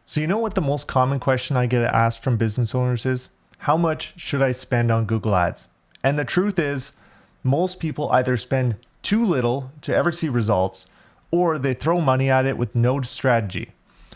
So you know what the most common question I get asked from business owners is? How much should I spend on Google Ads? And the truth is, most people either spend too little to ever see results, or they throw money at it with no strategy.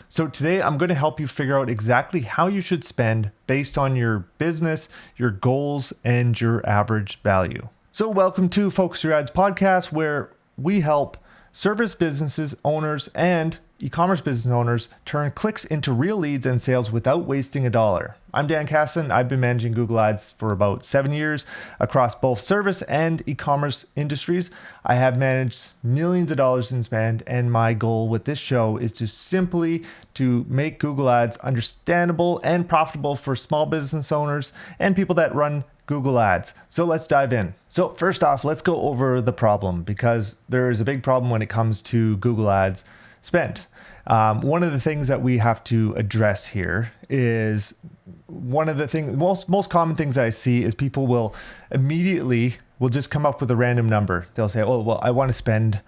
So today I'm going to help you figure out exactly how you should spend based on your business, your goals, and your average value. So welcome to Focus Your Ads podcast, where we help service businesses, owners, and e-commerce business owners turn clicks into real leads and sales without wasting a dollar. I'm Dan Casson. I've been managing Google Ads for about 7 years across both service and e-commerce industries. I have managed millions of dollars in spend, and my goal with this show is to simply make Google Ads understandable and profitable for small business owners and people that run Google Ads. So let's dive in. So first off, let's go over the problem, because there is a big problem when it comes to Google Ads spend. One of the things that we have to address here is one of the things, most common things that I see is people will just come up with a random number. They'll say, oh, well, I want to spend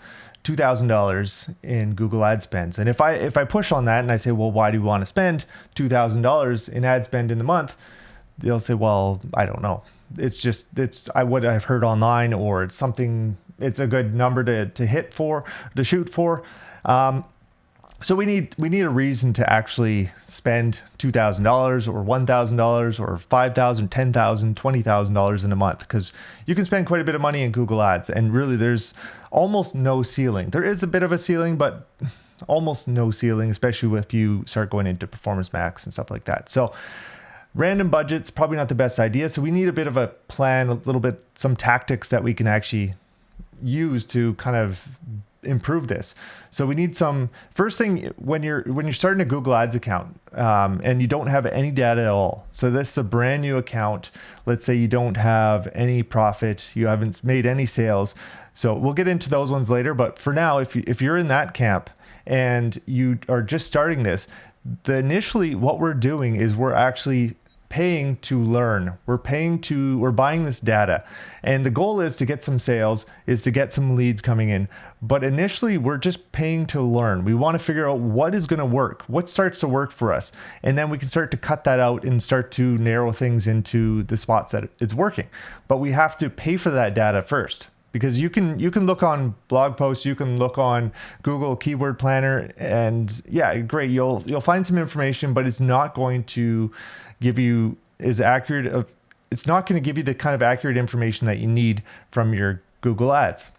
$2,000 in Google Ad spends. And if I push on that and I say, well, why do you want to spend $2,000 in ad spend in the month? They'll say, well, I don't know. It's what I've heard online, or it's a good number to shoot for. So we need a reason to actually spend $2,000 or $1,000 or $5,000, $10,000, $20,000 in a month, because you can spend quite a bit of money in Google Ads, and really there's almost no ceiling. There is a bit of a ceiling, but almost no ceiling, especially if you start going into Performance Max and stuff like that. So random budget's probably not the best idea. So we need a bit of a plan, some tactics that we can actually use to kind of improve this. So we need first thing, when you're starting a Google Ads account, and you don't have any data at all. So this is a brand new account. Let's say you don't have any profit, you haven't made any sales. So we'll get into those ones later. But for now, if you're in that camp and you are just starting this, initially what we're doing is we're actually paying to learn. We're buying this data, and the goal is to get some sales, is to get some leads coming in. But initially we're just paying to learn. We want to figure out what is going to work, what starts to work for us. And then we can start to cut that out and start to narrow things into the spots that it's working. But we have to pay for that data first, because you can look on blog posts, you can look on Google Keyword Planner, and yeah, great. You'll find some information, but it's not going to give you it's not going to give you the kind of accurate information that you need from your Google Ads.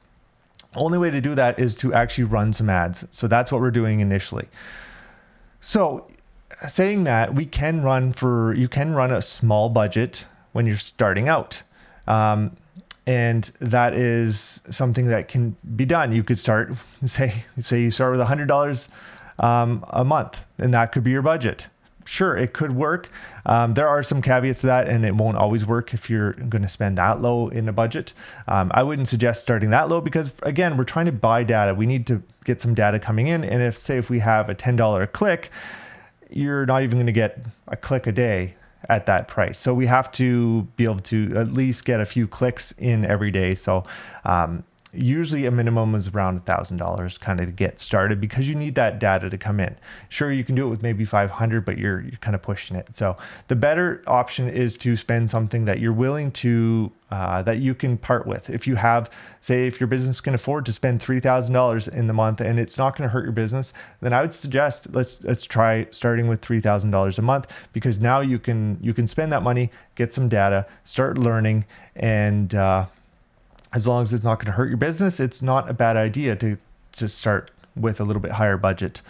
Only way to do that is to actually run some ads. So that's what we're doing initially. So saying that, you can run a small budget when you're starting out. And that is something that can be done. You could start, say you start with $100 a month, and that could be your budget. Sure, it could work. There are some caveats to that, and it won't always work if you're going to spend that low in a budget. I wouldn't suggest starting that low, because again, we're trying to buy data. We need to get some data coming in. And if we have a $10 a click, you're not even going to get a click a day at that price. So we have to be able to at least get a few clicks in every day. So usually a minimum is around $1,000 kind of to get started, because you need that data to come in. Sure, you can do it with maybe 500, but you're kind of pushing it. So the better option is to spend something that you're willing to, that you can part with. If your business can afford to spend $3,000 in the month and it's not going to hurt your business, then I would suggest let's try starting with $3,000 a month, because now you can spend that money, get some data, start learning, and as long as it's not going to hurt your business, it's not a bad idea to start with a little bit higher budget,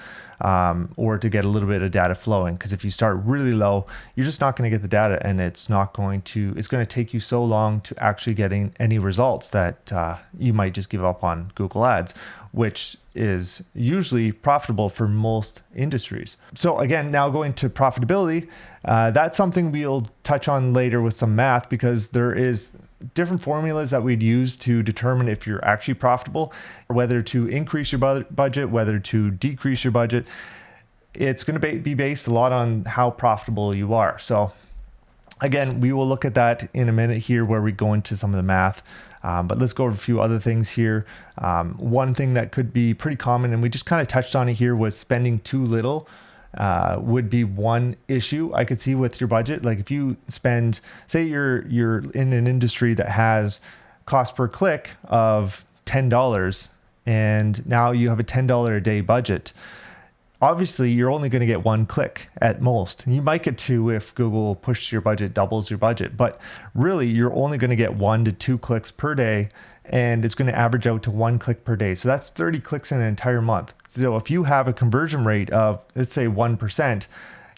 or to get a little bit of data flowing. Because if you start really low, you're just not going to get the data, and it's going to take you so long to actually getting any results that you might just give up on Google Ads, which is usually profitable for most industries. So again, now going to profitability, that's something we'll touch on later with some math, because there is different formulas that we'd use to determine if you're actually profitable, or whether to increase your budget, whether to decrease your budget. It's going to be based a lot on how profitable you are. So again, we will look at that in a minute here, where we go into some of the math. But let's go over a few other things here. One thing that could be pretty common, and we just kind of touched on it here, was spending too little would be one issue I could see with your budget. Like if you spend, say you're in an industry that has cost per click of $10 and now you have a $10 a day budget. Obviously, you're only going to get one click at most. You might get two if Google pushes your budget, doubles your budget, but really you're only going to get 1 to 2 clicks per day, and it's going to average out to 1 click per day. So that's 30 clicks in an entire month. So if you have a conversion rate of, let's say 1%,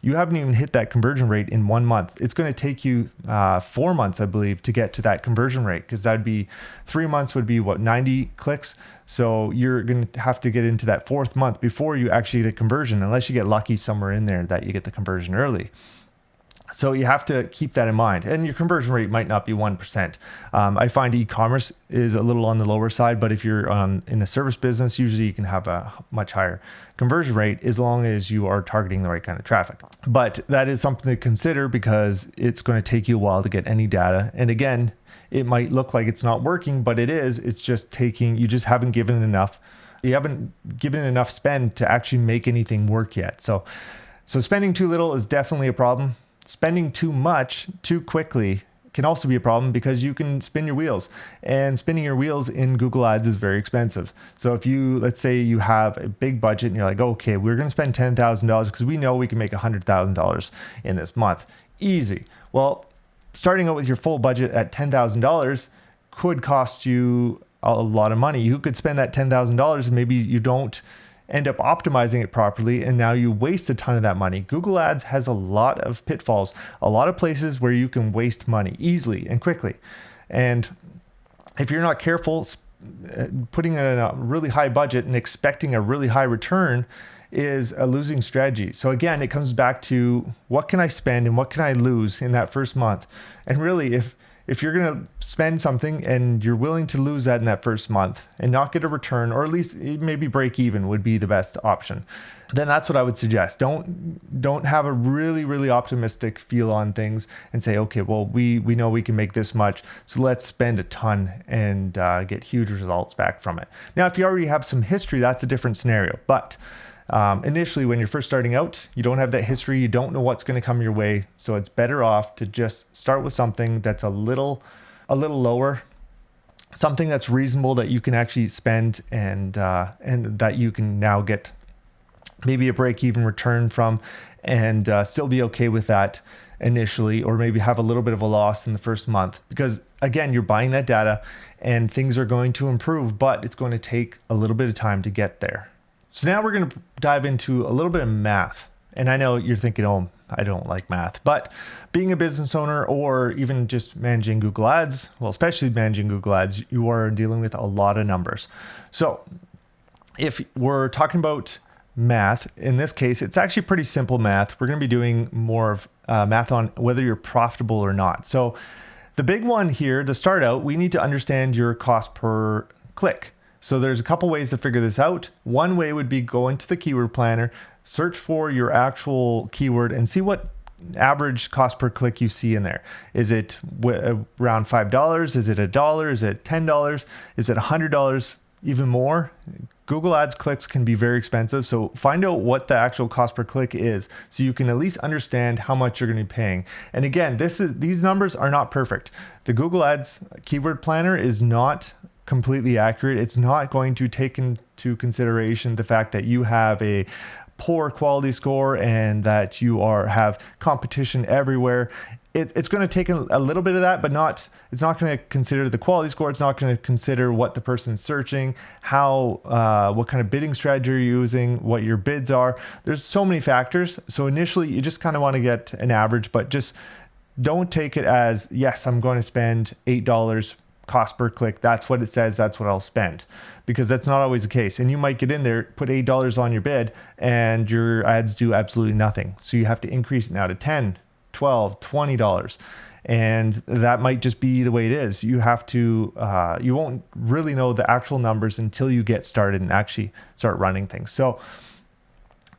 you haven't even hit that conversion rate in 1 month. It's going to take you 4 months, I believe, to get to that conversion rate, because that'd be 3 months would be 90 clicks. So you're going to have to get into that 4th month before you actually get a conversion, unless you get lucky somewhere in there that you get the conversion early. So you have to keep that in mind, and your conversion rate might not be 1%. I find e-commerce is a little on the lower side, but if you're in a service business, usually you can have a much higher conversion rate as long as you are targeting the right kind of traffic. But that is something to consider because it's going to take you a while to get any data. And again, it might look like it's not working, but it is. It's just you just haven't given enough. You haven't given enough spend to actually make anything work yet. So spending too little is definitely a problem. Spending too much too quickly can also be a problem because you can spin your wheels, and spinning your wheels in Google Ads is very expensive. So if let's say you have a big budget and you're like, okay, we're going to spend $10,000 because we know we can make $100,000 in this month. Easy. Well, starting out with your full budget at $10,000 could cost you a lot of money. You could spend that $10,000 and maybe you don't end up optimizing it properly, and now you waste a ton of that money. Google Ads has a lot of pitfalls, a lot of places where you can waste money easily and quickly. And if you're not careful, putting it in a really high budget and expecting a really high return is a losing strategy. So again, it comes back to what can I spend and what can I lose in that first month? And really, if you're going to spend something and you're willing to lose that in that first month and not get a return, or at least maybe break even would be the best option, then that's what I would suggest. Don't have a really, really optimistic feel on things and say, okay, well, we know we can make this much, so let's spend a ton and get huge results back from it. Now, if you already have some history, that's a different scenario. But initially, when you're first starting out, you don't have that history. You don't know what's going to come your way. So it's better off to just start with something that's a little lower, something that's reasonable that you can actually spend and that you can now get maybe a break-even return from, and still be okay with that initially, or maybe have a little bit of a loss in the first month. Because again, you're buying that data and things are going to improve, but it's going to take a little bit of time to get there. So now we're going to dive into a little bit of math. And I know you're thinking, oh, I don't like math, but being a business owner or even just managing Google Ads, well, especially managing Google Ads, you are dealing with a lot of numbers. So if we're talking about math, in this case, it's actually pretty simple math. We're going to be doing more of math on whether you're profitable or not. So the big one here to start out, we need to understand your cost per click. So there's a couple ways to figure this out. One way would be go into the keyword planner, search for your actual keyword and see what average cost per click you see in there. Is it around $5? Is it $1? Is it $10? Is it $100? Even more? Google Ads clicks can be very expensive. So find out what the actual cost per click is so you can at least understand how much you're going to be paying. And again, these numbers are not perfect. The Google Ads keyword planner is not completely accurate. It's not going to take into consideration the fact that you have a poor quality score and that you have competition everywhere. It's going to take a little bit of that, but it's not going to consider the quality score. It's not going to consider what the person's searching, what kind of bidding strategy you're using, what your bids are. There's so many factors. So initially you just kind of want to get an average, but just don't take it as, yes, I'm going to spend $8 cost per click. That's what it says. That's what I'll spend, because that's not always the case. And you might get in there, put $8 on your bid, and your ads do absolutely nothing. So you have to increase it now to $10, $12, $20. And that might just be the way it is. You have to, you won't really know the actual numbers until you get started and actually start running things. So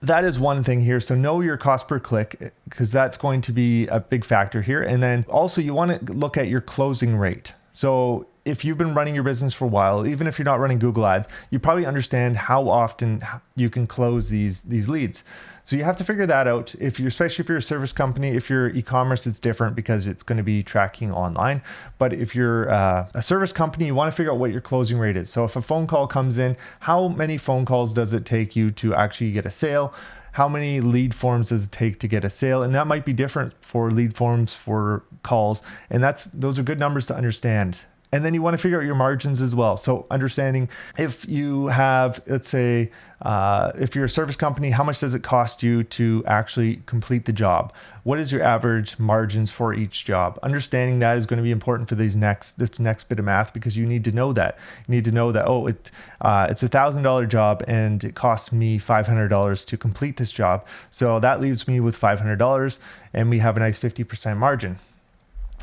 that is one thing here. So know your cost per click, because that's going to be a big factor here. And then also you want to look at your closing rate. So if you've been running your business for a while, even if you're not running Google Ads, you probably understand how often you can close these leads. So you have to figure that out. Especially if you're a service company, if you're e-commerce, it's different because it's going to be tracking online. But if you're a service company, you want to figure out what your closing rate is. So if a phone call comes in, how many phone calls does it take you to actually get a sale? How many lead forms does it take to get a sale? And that might be different for lead forms, for calls. And those are good numbers to understand. And then you want to figure out your margins as well. So understanding if you have, let's say, if you're a service company, how much does it cost you to actually complete the job? What is your average margins for each job? Understanding that is going to be important for this next bit of math, because you need to know that. You need to know that, it's a $1,000 job and it costs me $500 to complete this job. So that leaves me with $500 and we have a nice 50% margin.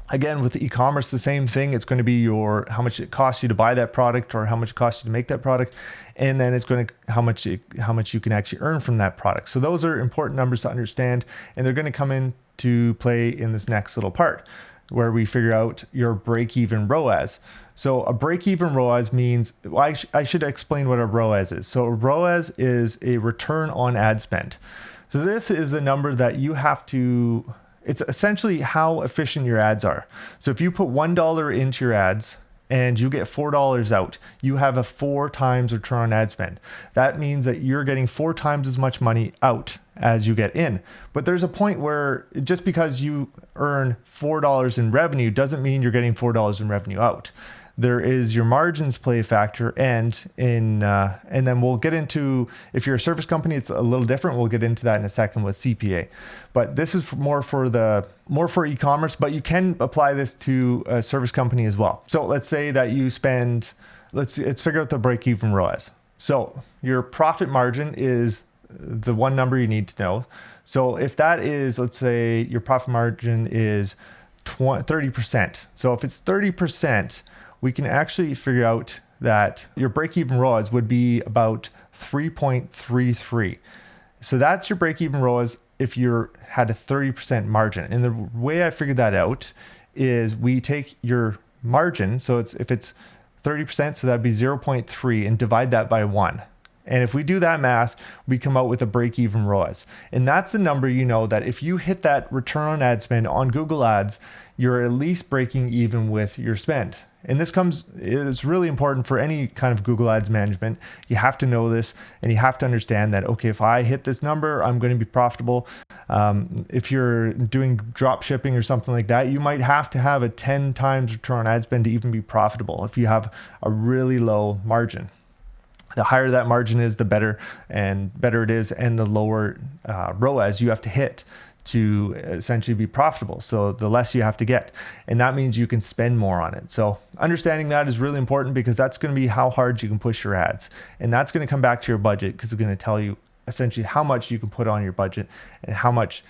Again, with e-commerce, the same thing. It's going to be how much it costs you to buy that product, or how much it costs you to make that product, and then it's going to how much you can actually earn from that product. So those are important numbers to understand, and they're going to come into play in this next little part, where we figure out your break-even ROAS. So a break-even ROAS means, I should explain what a ROAS is. So a ROAS is a return on ad spend. So this is a number that you have to. It's essentially how efficient your ads are. So if you put $1 into your ads and you get $4 out, you have a 4 times return on ad spend. That means that you're getting 4 times as much money out as you get in. But there's a point where just because you earn $4 in revenue doesn't mean you're getting $4 in revenue out. There is your margins play a factor, and then we'll get into, if you're a service company, it's a little different. We'll get into that in a second with CPA. But this is more for e-commerce, but you can apply this to a service company as well. So let's say that you spend, let's figure out the break-even ROAS. So your profit margin is the one number you need to know. So if that is, let's say your profit margin is 30%. So if it's 30%, we can actually figure out that your break-even ROAS would be about 3.33. So that's your break-even ROAS if you had a 30% margin. And the way I figured that out is we take your margin, so if it's 30%, so that'd be 0.3, and divide that by 1. And if we do that math, we come out with a break-even ROAS. And that's the number that if you hit that return on ad spend on Google Ads, you're at least breaking even with your spend. And it's really important for any kind of Google Ads management. You have to know this, and you have to understand that, okay, if I hit this number, I'm going to be profitable. If you're doing drop shipping or something like that, you might have to have a 10 times return on ad spend to even be profitable if you have a really low margin. The higher that margin is, the better it is, and the lower ROAS you have to hit to essentially be profitable. So the less you have to get, and that means you can spend more on it. So understanding that is really important, because that's going to be how hard you can push your ads, and that's going to come back to your budget, because it's going to tell you essentially how much you can put on your budget and how much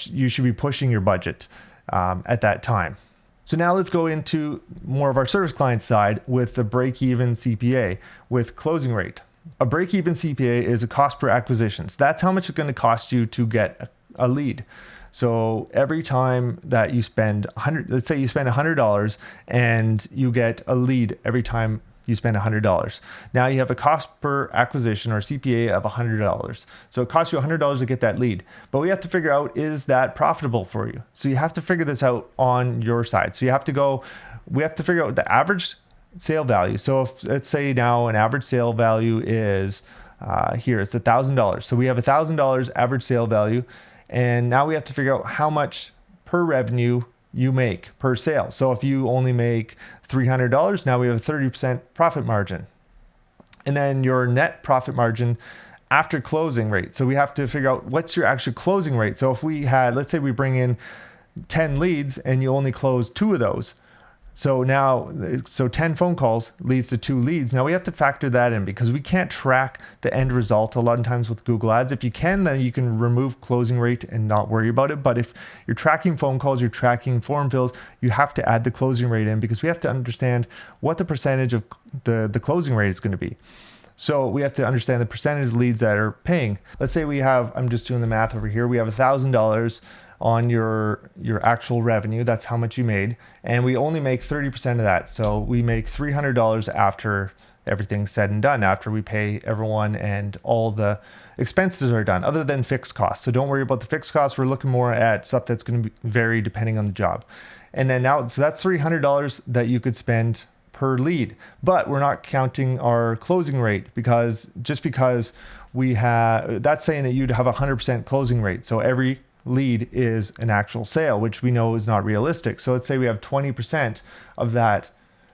you should be pushing your budget at that time. So now let's go into more of our service client side with the break-even CPA with closing rate. A break-even CPA is a cost per acquisition. So that's how much it's going to cost you to get a lead. So every time that you spend let's say you spend $100 and you get a lead every time you spend $100. Now you have a cost per acquisition, or CPA, of $100. So it costs you $100 to get that lead. But we have to figure out, is that profitable for you? So you have to figure this out on your side. So we have to figure out the average sale value. So if, let's say now an average sale value is here, it's $1,000. So we have $1,000 average sale value. And now we have to figure out how much per revenue you make per sale. So if you only make $300, now we have a 30% profit margin. And then your net profit margin after closing rate. So we have to figure out what's your actual closing rate. So if let's say we bring in 10 leads and you only close 2 of those. So 10 phone calls leads to 2 leads. Now we have to factor that in, because we can't track the end result a lot of times with Google Ads. If you can, then you can remove closing rate and not worry about it. But if you're tracking phone calls, you're tracking form fills, you have to add the closing rate in, because we have to understand what the percentage of the closing rate is going to be. So we have to understand the percentage of leads that are paying. Let's say I'm just doing the math over here, we have $1,000 on your actual revenue. That's how much you made. And we only make 30% of that. So we make $300 after everything's said and done, after we pay everyone and all the expenses are done, other than fixed costs. So don't worry about the fixed costs. We're looking more at stuff that's going to vary depending on the job. And then now, so that's $300 that you could spend per lead, but we're not counting our closing rate, because we have, that's saying that you'd have 100% closing rate. So every lead is an actual sale, which we know is not realistic. So let's say we have 20% of that.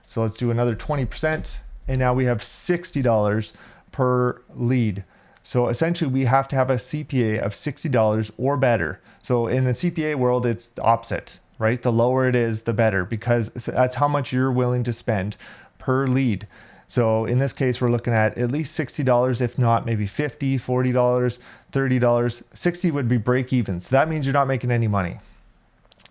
So let's do another 20%. And now we have $60 per lead. So essentially we have to have a CPA of $60 or better. So in the CPA world, it's the opposite, right? The lower it is, the better, because that's how much you're willing to spend per lead. So in this case, we're looking at least $60, if not maybe $50, $40, $30. 60 would be break even. So that means you're not making any money.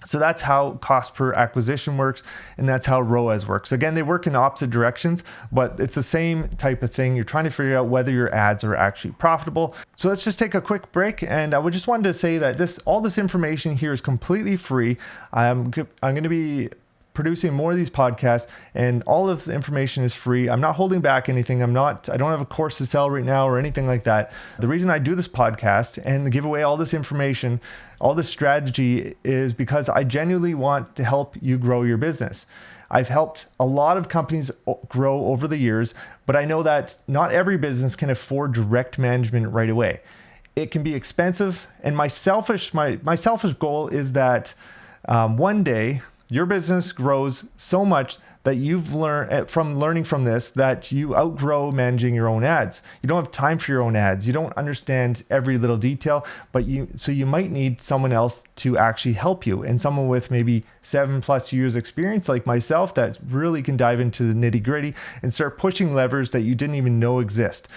So that's how cost per acquisition works, and that's how ROAS works. Again, they work in opposite directions, but it's the same type of thing. You're trying to figure out whether your ads are actually profitable. So let's just take a quick break, and I would just wanted to say that all this information here is completely free. I'm going to be producing more of these podcasts, and all of this information is free. I'm not holding back anything. I don't have a course to sell right now or anything like that. The reason I do this podcast and give away all this information, all this strategy, is because I genuinely want to help you grow your business. I've helped a lot of companies grow over the years, but I know that not every business can afford direct management right away. It can be expensive, and my selfish goal is that one day your business grows so much that you've learned from learning from this, that you outgrow managing your own ads. You don't have time for your own ads. You don't understand every little detail, so you might need someone else to actually help you, and someone with maybe 7+ years experience like myself that really can dive into the nitty-gritty and start pushing levers that you didn't even know exist.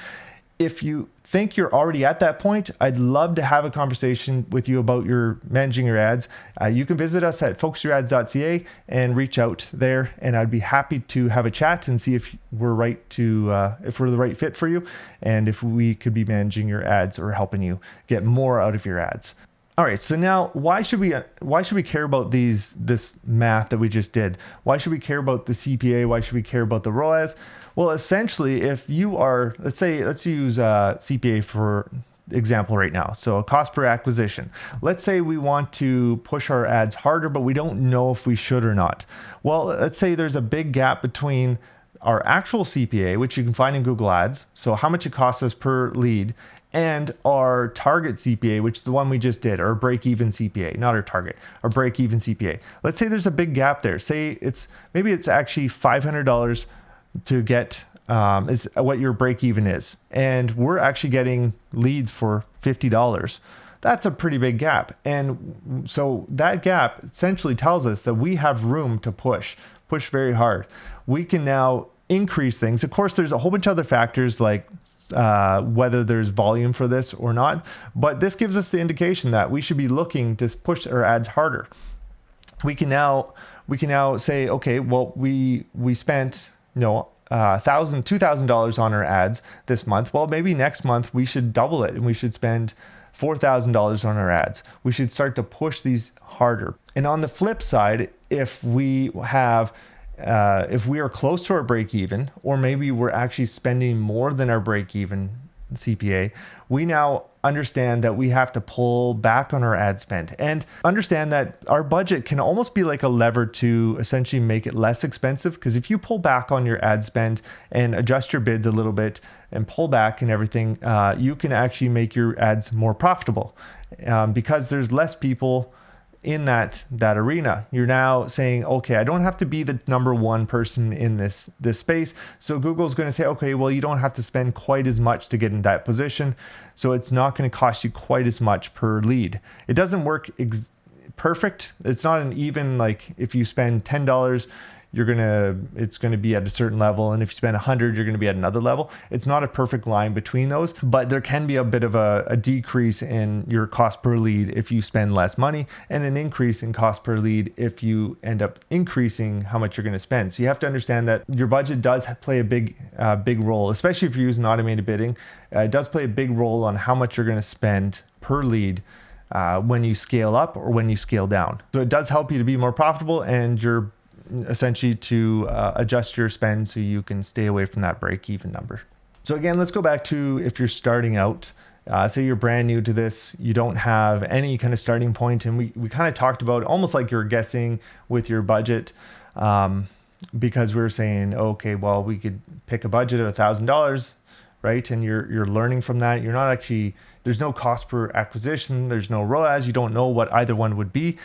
If you think you're already at that point, I'd love to have a conversation with you about managing your ads. You can visit us at focusyourads.ca and reach out there, and I'd be happy to have a chat and see if we're if we're the right fit for you, and if we could be managing your ads or helping you get more out of your ads. All right, so now why should we care about this math that we just did? Why should we care about the CPA? Why should we care about the ROAS? Well, essentially, if you are, let's use CPA for example right now. So cost per acquisition. Let's say we want to push our ads harder, but we don't know if we should or not. Well, let's say there's a big gap between our actual CPA, which you can find in Google Ads, so how much it costs us per lead, and our target CPA, which is the one we just did, our break-even CPA, not our target, our break-even CPA. Let's say there's a big gap there. Say maybe it's actually $500 to get is what your break-even is, and we're actually getting leads for $50. That's a pretty big gap, and so that gap essentially tells us that we have room to push very hard. We can now increase things. Of course, there's a whole bunch of other factors like whether there's volume for this or not, but this gives us the indication that we should be looking to push our ads harder. We can now say, okay, well, we spent $2,000 on our ads this month. Well, maybe next month we should double it and we should spend $4,000 on our ads. We should start to push these harder. And on the flip side, if we are close to our break even, or maybe we're actually spending more than our break even CPA, we now understand that we have to pull back on our ad spend, and understand that our budget can almost be like a lever to essentially make it less expensive. Because if you pull back on your ad spend and adjust your bids a little bit and pull back and everything, you can actually make your ads more profitable, because there's less people in that arena. You're now saying, okay, I don't have to be the number one person in this space. So Google's going to say, okay, well, you don't have to spend quite as much to get in that position. So it's not going to cost you quite as much per lead. It doesn't work perfect. It's not an even, like if you spend $10, it's going to be at a certain level, and if you spend 100, you're going to be at another level. It's not a perfect line between those, but there can be a bit of a decrease in your cost per lead if you spend less money, and an increase in cost per lead if you end up increasing how much you're going to spend. So you have to understand that your budget does play a big role, especially if you're using automated bidding. It does play a big role on how much you're going to spend per lead when you scale up or when you scale down. So it does help you to be more profitable, and you're essentially to adjust your spend so you can stay away from that break even number. So again, let's go back to if you're starting out. Say you're brand new to this, you don't have any kind of starting point, and we kind of talked about almost like you're guessing with your budget, because we were saying, okay, well, we could pick a budget of $1,000, right? And you're learning from that. You're not actually, there's no cost per acquisition, there's no ROAS, you don't know what either one would be.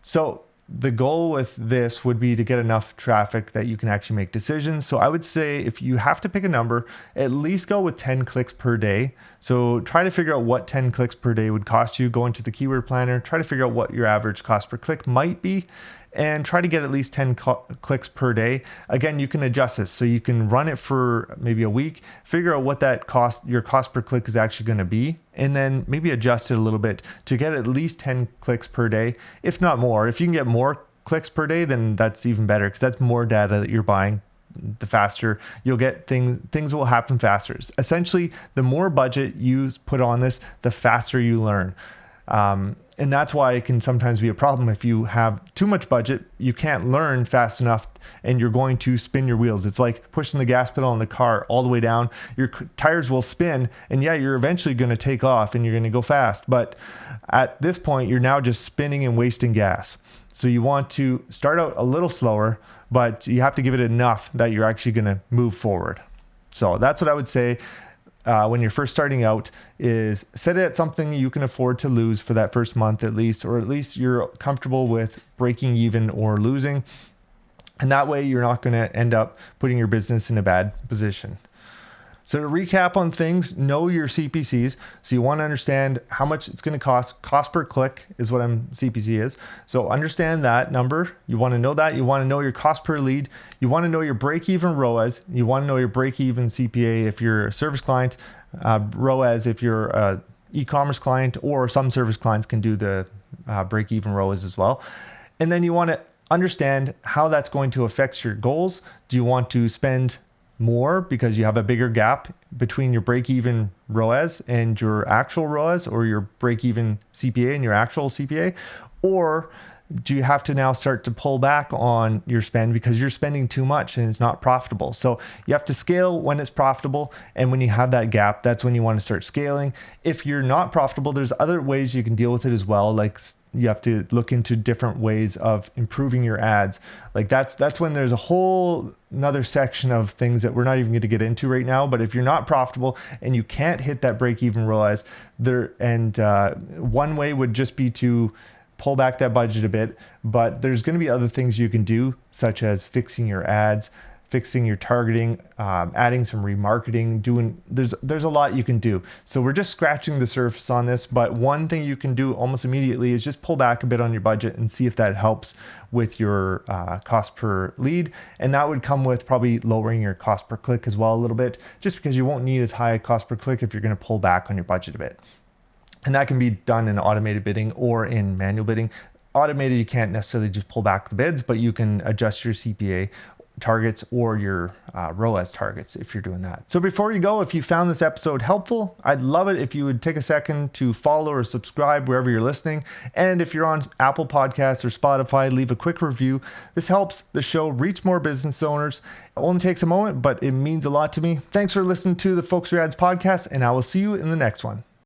So the goal with this would be to get enough traffic that you can actually make decisions. So I would say if you have to pick a number, at least go with 10 clicks per day. So try to figure out what 10 clicks per day would cost you. Go into the keyword planner, try to figure out what your average cost per click might be, and try to get at least 10 clicks per day. Again, you can adjust this. So you can run it for maybe a week, figure out what that your cost per click is actually going to be, and then maybe adjust it a little bit to get at least 10 clicks per day, if not more. If you can get more clicks per day, then that's even better, because that's more data that you're buying. The faster you'll get, things will happen faster. Essentially, the more budget you put on this, the faster you learn. And that's why it can sometimes be a problem. If you have too much budget, you can't learn fast enough, and you're going to spin your wheels. It's like pushing the gas pedal on the car all the way down. Your tires will spin, and yeah, you're eventually going to take off and you're going to go fast. But at this point, you're now just spinning and wasting gas. So you want to start out a little slower, but you have to give it enough that you're actually going to move forward. So that's what I would say. When you're first starting out, is set it at something you can afford to lose for that first month at least, or at least you're comfortable with breaking even or losing. And that way you're not going to end up putting your business in a bad position. So to recap on things, know your CPCs. So you want to understand how much it's going to cost. Cost per click is what CPC is. So understand that number. You want to know that. You want to know your cost per lead. You want to know your break-even ROAS. You want to know your break-even CPA if you're a service client, ROAS if you're a e-commerce client, or some service clients can do the break-even ROAS as well. And then you want to understand how that's going to affect your goals. Do you want to spend more because you have a bigger gap between your break-even ROAS and your actual ROAS, or your break-even CPA and your actual CPA? Or do you have to now start to pull back on your spend because you're spending too much and it's not profitable? So you have to scale when it's profitable, and when you have that gap, that's when you want to start scaling. If you're not profitable, there's other ways you can deal with it as well. Like you have to look into different ways of improving your ads. Like that's when there's a whole another section of things that we're not even going to get into right now. But if you're not profitable and you can't hit that break-even ROAS, one way would just be to pull back that budget a bit, but there's going to be other things you can do, such as fixing your ads, fixing your targeting, adding some remarketing, there's a lot you can do. So we're just scratching the surface on this, but one thing you can do almost immediately is just pull back a bit on your budget and see if that helps with your cost per lead. And that would come with probably lowering your cost per click as well a little bit, just because you won't need as high a cost per click if you're going to pull back on your budget a bit. And that can be done in automated bidding or in manual bidding. Automated, you can't necessarily just pull back the bids, but you can adjust your CPA targets or your ROAS targets if you're doing that. So before you go, if you found this episode helpful, I'd love it if you would take a second to follow or subscribe wherever you're listening. And if you're on Apple Podcasts or Spotify, leave a quick review. This helps the show reach more business owners. It only takes a moment, but it means a lot to me. Thanks for listening to the Focus Your Ads podcast, and I will see you in the next one.